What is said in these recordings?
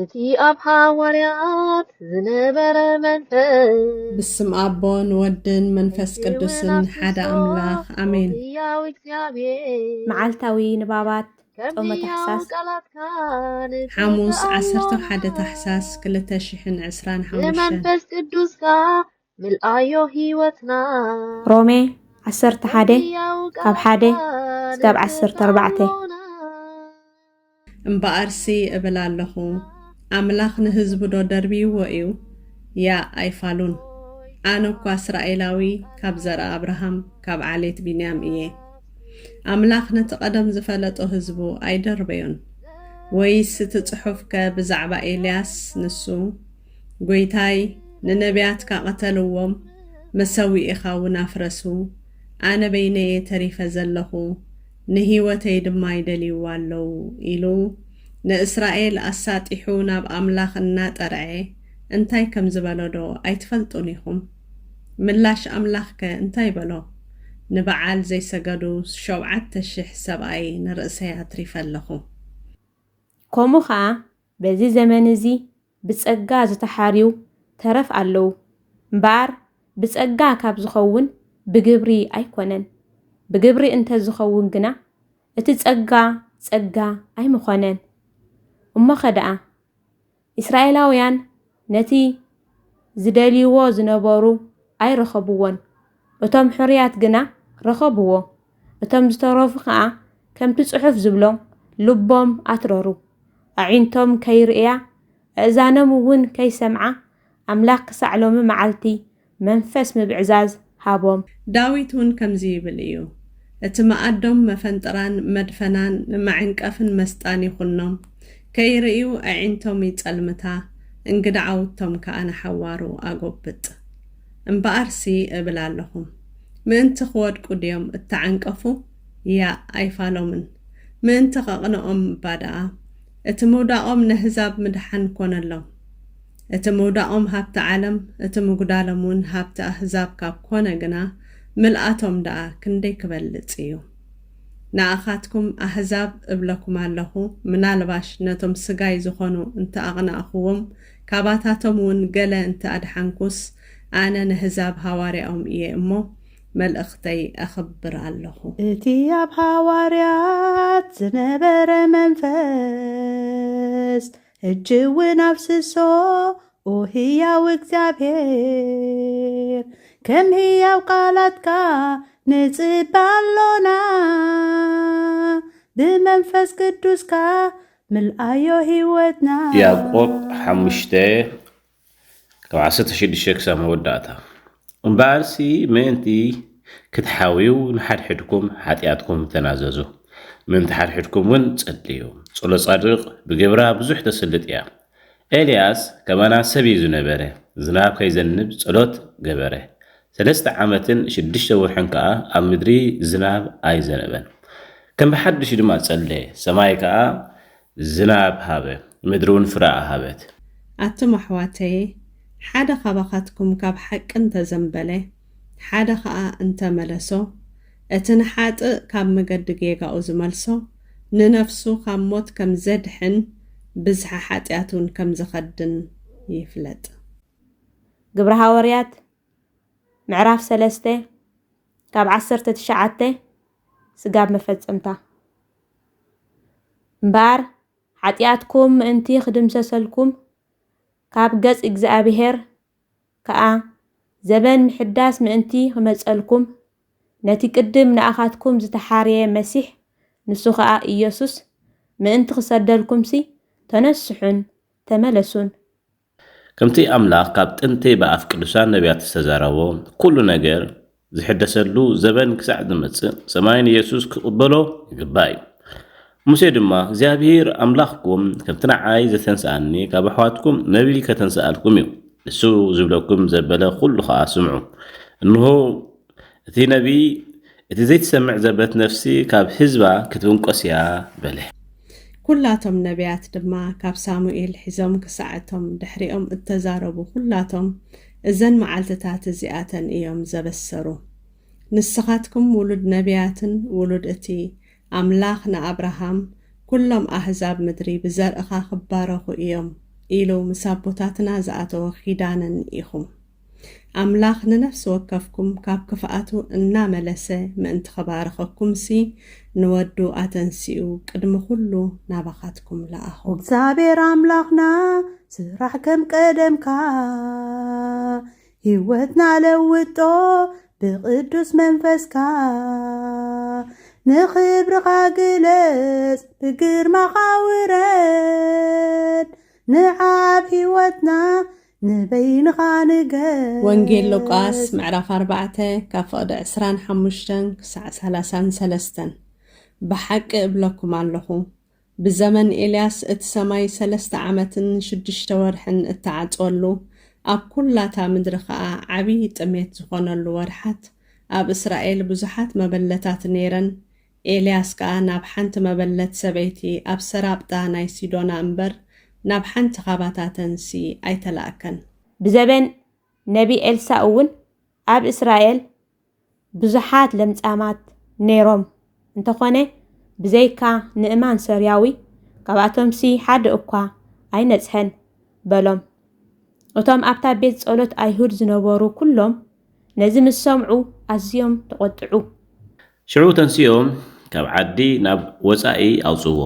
እቲ ኣብ ሐዋርያት ዝነበረ መንፈስ بسم أبون ودن منفس قدسن حدا أملاخ أمين ሕያው እግዚአብሔር መዓልታዊ ንባባት ጾመ ተሕሳስ حموس 11 تحساس 2025 ብመንፈስ ቅዱስካ ምልአዮ ህይወትና ሮሜ 11 ካብ 1 እስካብ 14 እምበኣርሲ እብል ኣለኹ ኣምላኽ ንህዝቡ ዶ ደርቢይዎ እዩ ያ ኣይፋሉን ኣነ እኳ እስራኤላዊ ካብ ዘርአ አብርሃም ካብ ዓሌት ቢንያም እየ ኣምላኽ ነቲ ቀደም ዝፈለጦ ህዝቡ ኣይደርበዮን ወይስ እቲ ጽሑፍከ ብዛዕባ ኤልያስ ንሱ ጎይታይ ንነቢያትካ ቀተልዎም መሰዊኢኻ እውን ኣፍረሱ ኣነ በይነየ ተሪፈ ዘለኹ ንህይወተይ ድማ ይደልይዎ ኣለዉ ኢሉ ንእስራኤል ኣሳጢሑ ናብ ኣምላኽ እናጠርዐ እንታይ ከም ዝበሎ ዶ ኣይትፈልጡን ኢኹም ምላሽ ኣምላኽከ እንታይ በሎ ንበዓል ዘይሰገዱ 7,000 ሰብኣይ ንርእሰይ ኣትሪፈ ኣለኹ ከምኡ ከዓ በዚ ዘመን እዚ ብጸጋ ዝተሓርዩ ተረፍ ኣለዉ እምበር ብጸጋ ካብ ዝኸውን ብግብሪ ኣይኮነን ብግብሪ እንተ ዝኸውን ግና እቲ ጸጋ ኣይምኾነን እሞ ኸደኣ እስራኤላውያን ነቲ ዝደልይዎ ዝነበሩ ኣይረኸብዎን እቶም ሕርያት ግና ረኸብዎ እቶም ዝተረፉ ከዓ ከምቲ ጽሑፍ ዝብሎ ልቦም ኣትረሩ ኣዒንቶም ከይርእያ ኣእዛኖም እውን ከይሰምዓ ኣምላኽ ክሳዕ ሎሚ መዓልቲ መንፈስ ምብዕዛዝ ሃቦም ዳዊት እውን ከምዚ ይብል እዩ እቲ መኣዶም መፈንጥራን መድፈናን ንማዕንቀፍን መስጣን ይኹኖም ከይርእዩ ኣዒንቶም ይጸልምታ እንግዳዓውቶም ከዓ ንሓዋሩ ኣጎብጥ እምበኣርሲ እብል ኣለኹም ምእንቲ ክወድቁ ድዮም እተዓንቀፉ ያ ኣይፋሎምን ምእንቲ ኸቕንኦም ባድኣ እቲ ምውዳቖም ንህዛብ ምድሓን ኮነሎም እቲ ምውዳቖም ሃብቲ ዓለም እቲ ምጉዳሎም እውን ሃብቲ ኣህዛብ ካብ ኮነ ግና ምልኣቶም ደኣ ክንደይ ክበልጽ እዩ ንኣኻትኩም ኣህዛብ እብለኩም ኣለኹ ምናልባሽ ነቶም ስጋይ ዝኾኑ እንተ ኣቕናእኽዎም ካባታቶም እውን ገለ እንተ ኣድሓንኩስ ኣነ ንህዛብ ሃዋርያኦም እየ እሞ መልእኽተይ ኣኽብር ኣለኹ እቲ ኣብ ሐዋርያት ዝነበረ መንፈስ ሕጂ እውን ኣብስሶ ኦ ሕያው እግዚአብሔር ከም ሕያው ቃላትካ ንጽባሎና ብመንፈስ ቅዱስካ ምልአዮ ህይወትና ያዕቆብ 5:16 ክሳብ መወዳእታ እምበኣርሲ ምእንቲ ክትሓዊው ንሓድሕድኩም ሓጢኣትኩም ተናዘዙ ምእንቲ ሓድሕድኩም እውን ጸልዩ ጸሎት ጻድቕ ብግብራ ብዙሕ ተስልጥ እያ ኤልያስ ከማና ሰብ እዩ ዝነበረ ዝናብ ከይዘንብ ጸሎት ገበረ 3 ዓመትን 6 ወርሕን ከዓ ኣብ ምድሪ ዝናብ ኣይዘነበን ከም ብሓድሽ ድማ ጸለየ ሰማይ ከዓ ዝናብ ሃበ ምድሪ እውን ፍረ ሃበት ኣቶም ኣሕዋተይ ሓደ ኻባኻትኩም ካብ ሓቂ እንተዘንበለ ሓደ ከዓ እንተመለሶ እቲ ንሓጥእ ካብ መገዲ ጌጋኡ ዝመልሶ ንነፍሱ ካብ ሞት ከም ዘድሕን ብዝሓ ሓጢኣቱን ከም ዝኸድን ይፍለጥ ግብረ ሐዋርያት ምዕራፍ 3 ካብ 19 ስጋብ መፈጸምታ እምበር ሓጢኣትኩም ምእንቲ ክድምሰሰልኩም ካብ ገጽ እግዚአብሔር ከዓ ዘበን ምሕዳስ ምእንቲ ክመጸልኩም ነቲ ቅድም ንኣኻትኩም ዝተሓርየ መሲሕ ንሱ ከዓ ኢየሱስ ምእንቲ ክሰደልኩምሲ ተነስሑን ተመለሱን ከምቲ ኣምላኽ ካብ ጥንቲ ብኣፍ ቅዱሳን ነቢያት ዝተዛረቦ ኩሉ ነገር ዝሕደሰሉ ዘበን ክሳዕ ዝመጽእ ሰማይን ኢየሱስ ክቕበሎ ይግባእ ሙሴ ድማ እግዚአብሔር ኣምላኽኩም ከምቲ ንዓይ ዘተንስኣኒ ካብ ኣሕዋትኩም ነቢይ ከተንስኣልኩም እዩ እሱ ዝብለኩም ዘበለ ኩሉ ከዓ ስምዑ እንሆ እቲ ነቢይ እቲ ዘይትሰምዕ ዘበት ነፍሲ ካብ ህዝባ ክትብንቆስ እያ በለ ኩላቶም ነቢያት ድማ ካብ ሳሙኤል ሒዞም ክሳዕቶም ድሕሪኦም እተዛረቡ ኩላቶም እዘን መዓልትታት እዚኣተን እዮም ዘበሰሩ ንስኻትኩም ውሉድ ነቢያትን ውሉድ እቲ ኣምላኽ ንኣብርሃም ኩሎም ኣህዛብ ምድሪ ብዘርእኻ ክባረኹ እዮም ኢሉ ምስ ኣቦታትና ዝኣተወ ኺዳንን ኢኹም ኣምላኽ ንነፍሲ ወከፍኩም ካብ ክፍኣቱ እናመለሰ ምእንቲ ኸባረኸኩም ሲ ንወዱ ኣተንሲኡ ቅድሚ ኩሉ ናባኻትኩም ለኣኹ እግዚአብሔር ኣምላኽና ስራሕ ከም ቀደምካ ህይወትና ለውጦ ብቅዱስ መንፈስካ ንኽብርኻ ግለጽ ብግርማኻ ውረድ ንዓብ ህይወትና ንበይንኻ ንገር ወንጌል ሉቃስ ምዕራፍ 4 ካብ ፍቕዲ 25 ክሳዕ 33 ብሓቂ እብለኩም ኣለኹ ብዘመን ኤልያስ እቲ ሰማይ 3 ዓመትን 6 ወርሕን እተዓጽወሉ ኣብ ኩላታ ምድሪ ከዓ ዓብይ ጥሜት ዝኾነሉ ወርሓት ኣብ እስራኤል ብዙሓት መበለታት ነይረን ኤልያስ ከዓ ናብ ሓንቲ መበለት ሰበይቲ ኣብ ሰራጵታ ናይ ሲዶና እምበር ናብ ሓንቲ ኻባታተንሲ ኣይተላእከን ብዘበን ነቢ ኤልሳዕ እውን ኣብ እስራኤል ብዙሓት ለምጻማት ነይሮም እንተኾነ ብዘይካ ንእማን ሶርያዊ ካብኣቶምሲ ሓደ እኳ ኣይነጽሐን በሎም እቶም ኣብታ ቤት ጸሎት ኣይሁድ ዝነበሩ ኩሎም ነዚ ምስ ሰምዑ ኣዝዮም ተቆጥዑ ሽዑ ተንሲኦም ካብ ዓዲ ናብ ወፃኢ ኣውጽዎ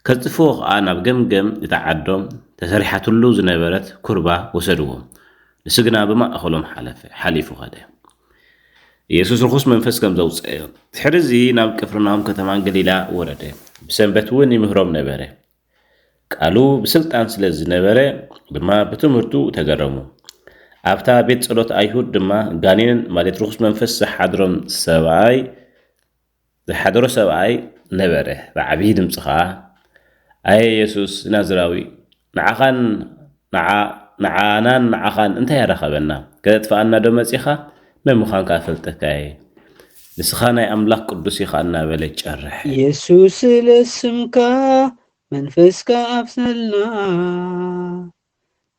ከጽፍዎ ከዓ ናብ ገምገም እተዓዶም ተሰሪሓትሉ ዝነበረት ኩርባ ወሰድዎ ንስግና ብማእኸሎም ሓሊፉ ኸደ ኢየሱስ ርኹስ መንፈስ ከም ዘውፅአ ትሕርዚ ናብ ቅፍርናሆም ከተማን ገሊላ ወረደ ብሰንበት እውን ይምህሮም ነበረ ቃሉ ብስልጣን ስለ ዝነበረ ድማ ብትምህርቱ ተገረሙ ኣብታ ቤት ጸሎት ኣይሁድ ድማ ጋኔንን ማለት ርኹስ መንፈስ ዝሓደሮ ሰብኣይ ነበረ ብዓብይ ድምፂ ከዓ ኣየ ኢየሱስ ናዝራዊ ንዓናን ንዓኻን እንታይ ያረኸበና ከተጥፋኣና ዶ መጺኻ መምዃንካ ፈልጠካየ ንስኻ ናይ ኣምላኽ ቅዱስ ኢኻ እናበለ ጨርሕ ኢየሱስ ለስምካ መንፈስካ ኣፍሰልና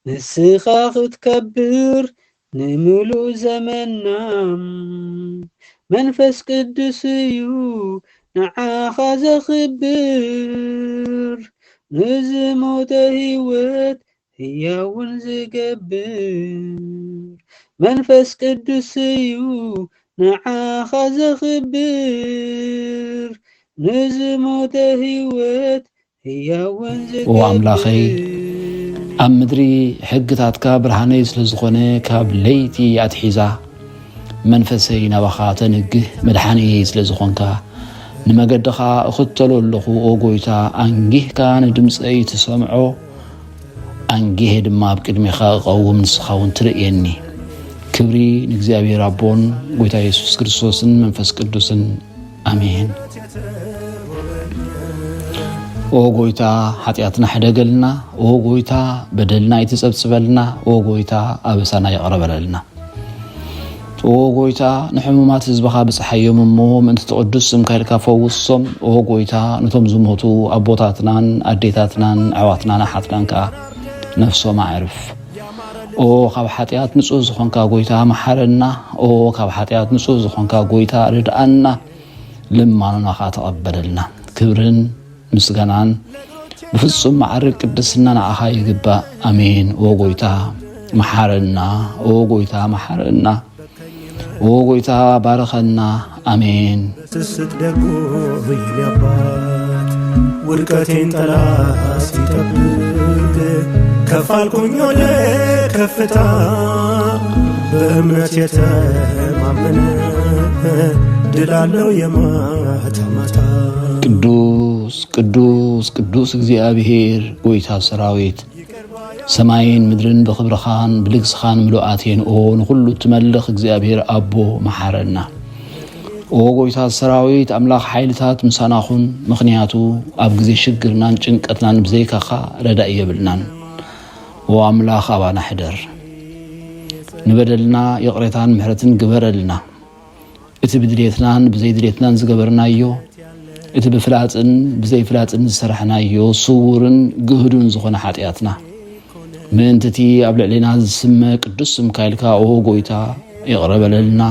ንስኻ ክትከብር ንምሉእ ዘመንና መንፈስ ቅዱስ እዩ ንዓኻ ዘኽብር ንዝሞተ ህይወት ሕያውን ዝገብር መንፈስ ቅዱስ እዩ ንዓኻ ዘኽብር ንዝሞተ ህይወት ሕያውን ዝገብር ወኣምላኸይ ኣብ ምድሪ ሕግታትካ ብርሃነይ ስለ ዝኾነ ካብ ለይቲ ኣትሒዛ መንፈሰይ ናባኻ ተንግህ መድሓኒይ ስለ ዝኾንካ ንመገድኻ እኽተሎ ኣለኹ ኦ ጎይታ ኣንጊህካ ንድምፀይ ትሰምዖ ኣንጊሄ ድማ ኣብ ቅድሚኻ እቐውም ንስኻ እውን ትርእየኒ ክብሪ ንእግዚኣብሔር ኣቦን ጎይታ ኢየሱስ ክርስቶስን መንፈስ ቅዱስን ኣሜን ኦ ጎይታ ኃጢአትና ሕደገልና ኦ ጎይታ በደልና ይትጸብጽበልና ኦ ጎይታ አበሳና ይቀርበለልና ኦ ጎይታ ንሕሙማት ህዝብኻ ብጽሐዮም እሞ ምእንቲ ተቅዱስ ስምካ ኢልካ ፈውሶም ኦ ጎይታ ነቶም ዝሞቱ ኣቦታትናን ኣዴታትናን ኣሕዋትናን ኣሓትናን ከዓ ነፍሶም ኣዕርፍ ኦ ካብ ኃጢአት ንጹህ ዝኾንካ ጎይታ መሐረና ኦ ካብ ኃጢአት ንጹህ ዝኾንካ ጎይታ ርድአና ልማኑናኻ ተቀበለልና ክብርን ምስጋናን بفصل معرق قدسنا نعها يجبا أمين وقويتا محرنا وقويتا محرنا وقويتا بارخنا أمين تصدقوا باليابات ورقتين تلاسي تبلغ كفالكم يولي كفتا بأمنة يتمامن دلالو يماتا ቅዱስ እግዚአብሔር ጎይታ ሰራዊት ሰማይን ምድርን በኽብርኻን ብልግስኻን ምሉአቴን ኦ ንኹሉ ትመልኽ እግዚአብሔር አቦ መሐረና ኦ ጎይታ ሰራዊት አምላኽ ኃይልታት ምሳናኹን ምኽንያቱ ኣብ ጊዜ ሽግርናን ጭንቀትናን ብዘይካኻ ረዳእ የብልናን ኦ አምላኽ አባና ሕደር ንበደልና የቕሬታን ምሕረትን ግበረልና እቲ ብድሌትናን ብዘይድሌትናን ዝገበርናዮ እቲ ብፍላጽን ብዘይፍላጽን ዝሰርሕናዮ ስውርን ግህዱን ዝኾነ ኃጢአትና ምእንትቲ ኣብ ልዕሊና ዝስመ ቅዱስ ስምካ ኢልካ ኦ ጎይታ ይቕረበለልና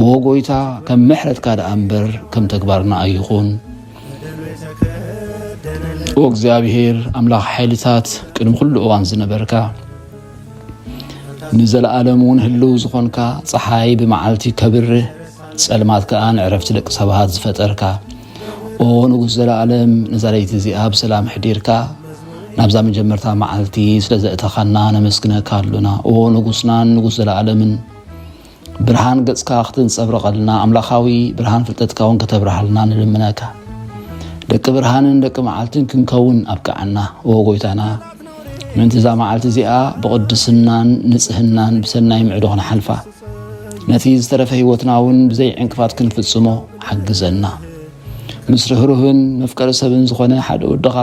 ኦ ጎይታ ከም ምሕረትካ ደኣ እምበር ከም ተግባርና ኣይኹን እግዚአብሔር አምላኽ ሓይልታት ቅድሚ ኩሉ እዋን ዝነበርካ ንዘለዓለሙን ህልው ዝኾንካ ፀሓይ ብመዓልቲ ከብርህ ጸልማት ከዓ ንዕረፍቲ ደቂ ሰባት ዝፈጠርካ ኦ ንጉስ ዘለዓለም ንዛለይቲ እዚኣ ብሰላም ሕዲርካ ናብዛ መጀመርታ መዓልቲ ስለዘእተኻና ነመስግነካ ኣሉና ኦ ንጉስናን ንጉስ ዘለዓለምን ብርሃን ገጽካ ክትንጸብረቐልና ኣምላኻዊ ብርሃን ፍልጠትካ እውን ከተብርሃልና ንልምነካ ደቂ ብርሃንን ደቂ መዓልትን ክንከውን ኣብቅዓና ኦ ጎይታና ምንቲ እዛ መዓልቲ እዚኣ ብቅድስናን ንጽህናን ብሰናይ ምዕዶ ክንሓልፋ ነቲ ዝተረፈ ህይወትና እውን ብዘይ ዕንቅፋት ክንፍጽሞ ሓግዘና ምስ ርህሩህን መፍቀሪ ሰብን ዝኾነ ሓደ ወድኻ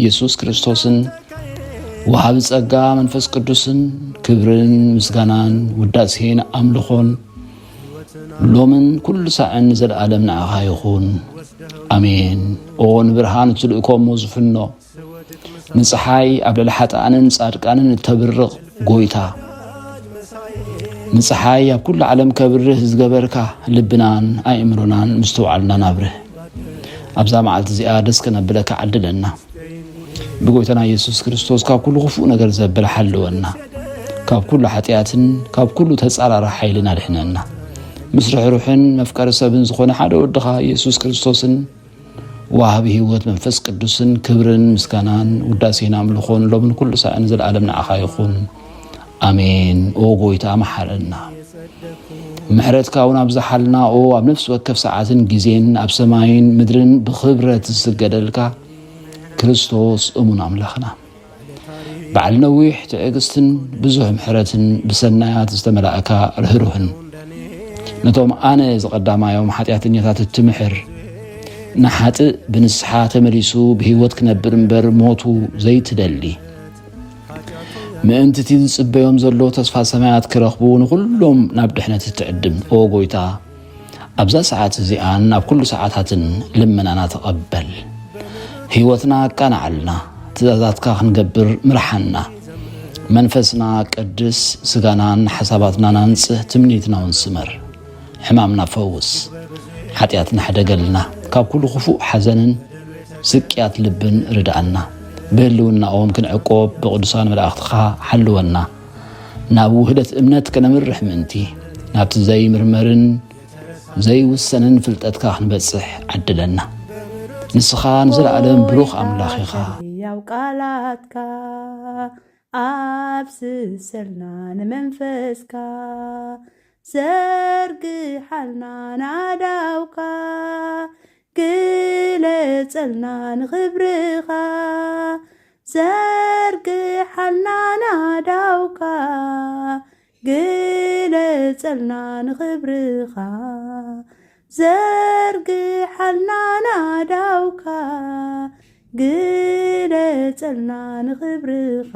ኢየሱስ ክርስቶስን ወሃቢ ጸጋ መንፈስ ቅዱስን ክብርን ምስጋናን ውዳሴን ኣምልኾን ሎምን ኩሉ ሳዕን ዘለዓለም ንዓኻ ይኹን ኣሜን ኦ ንብርሃን እትልእኮሞ ዝፍኖ ንፀሓይ ኣብ ልዕሊ ሓጥኣንን ጻድቃንን እተብርቕ ጎይታ ንፀሓይ ኣብ ኩሉ ዓለም ከብርህ ዝገበርካ ልብናን ኣእምሮናን ምስተውዓልና ናብርህ ኣብዛ መዓልቲ እዚኣ ደስ ከነብለካ ዓድለና ብጎይታና ኢየሱስ ክርስቶስ ካብ ኩሉ ክፉእ ነገር ዘበለ ሓልወና ካብ ኩሉ ሓጢኣትን ካብ ኩሉ ተጻራራ ሓይልን ኣድሕነና ምስ ርሕሩሕን መፍቀሪ ሰብን ዝኾነ ሓደ ወድኻ ኢየሱስ ክርስቶስን ወሃቢ ህይወት መንፈስ ቅዱስን ክብርን ምስጋናን ውዳሴን ኣምልኾን ሎምን ኩሉ ሳዕን ዘለዓለም ንዓኻ ይኹን ኣሜን ኦ ጎይታ መሓረና ምሕረትካ እውን ኣብዝሓልና ኦ ኣብ ነፍሲ ወከፍ ሰዓትን ግዜን ኣብ ሰማይን ምድርን ብኽብረት ዝስገደልካ ክርስቶስ እሙን ኣምላኽና በዓል ነዊሕ ትዕግስትን ብዙሕ ምሕረትን ብሰናያት ዝተመላእካ ርህሩህን ነቶም ኣነ ዝቐዳማዮም ሓጢኣተኛታት እትምሕር ንሓጥእ ብንስሓ ተመሊሱ ብህይወት ክነብር እምበር ሞቱ ዘይትደሊ ምእንትቲ ዝጽበዮም ዘሎ ተስፋ ሰማያት ክረኽቡ ንኹሎም ናብ ድሕነት እትዕድም ኦ ጎይታ ኣብዛ ሰዓት እዚኣን ኣብ ኩሉ ሰዓታትን ልመናና ተቐበል ህይወትና ኣቃናዓልና ትእዛዛትካ ክንገብር ምርሓና መንፈስና ቅድስ ስጋናን ሓሳባትና ናንጽህ ትምኒትና እውን ስመር ሕማምና ፈውስ ሓጢኣትና ሕደገልና ካብ ኩሉ ክፉእ ሓዘንን ስቅያት ልብን ርዳኣና ብህልውናኦም ክንዕቆብ ብቅዱሳን መላእኽትኻ ሓልወና ናብ ውህደት እምነት ከነምርሕ ምእንቲ ናብቲ ዘይምርመርን ዘይውሰንን ፍልጠትካ ክንበጽሕ ዓድለና ንስኻ ንዘለዓለም ብሩኽ ኣምላኽ ኢኻ ያው ቃላትካ ኣብስሰልና ንመንፈስካ ዘርግሓልና ናዳውካ ግለጸልና ንኽብርኻ ዘርግሓልና ናዳውካ ግለጸልና ንኽብርኻ ዘርግሓልና ናዳውካ ግለጸልና ንኽብርኻ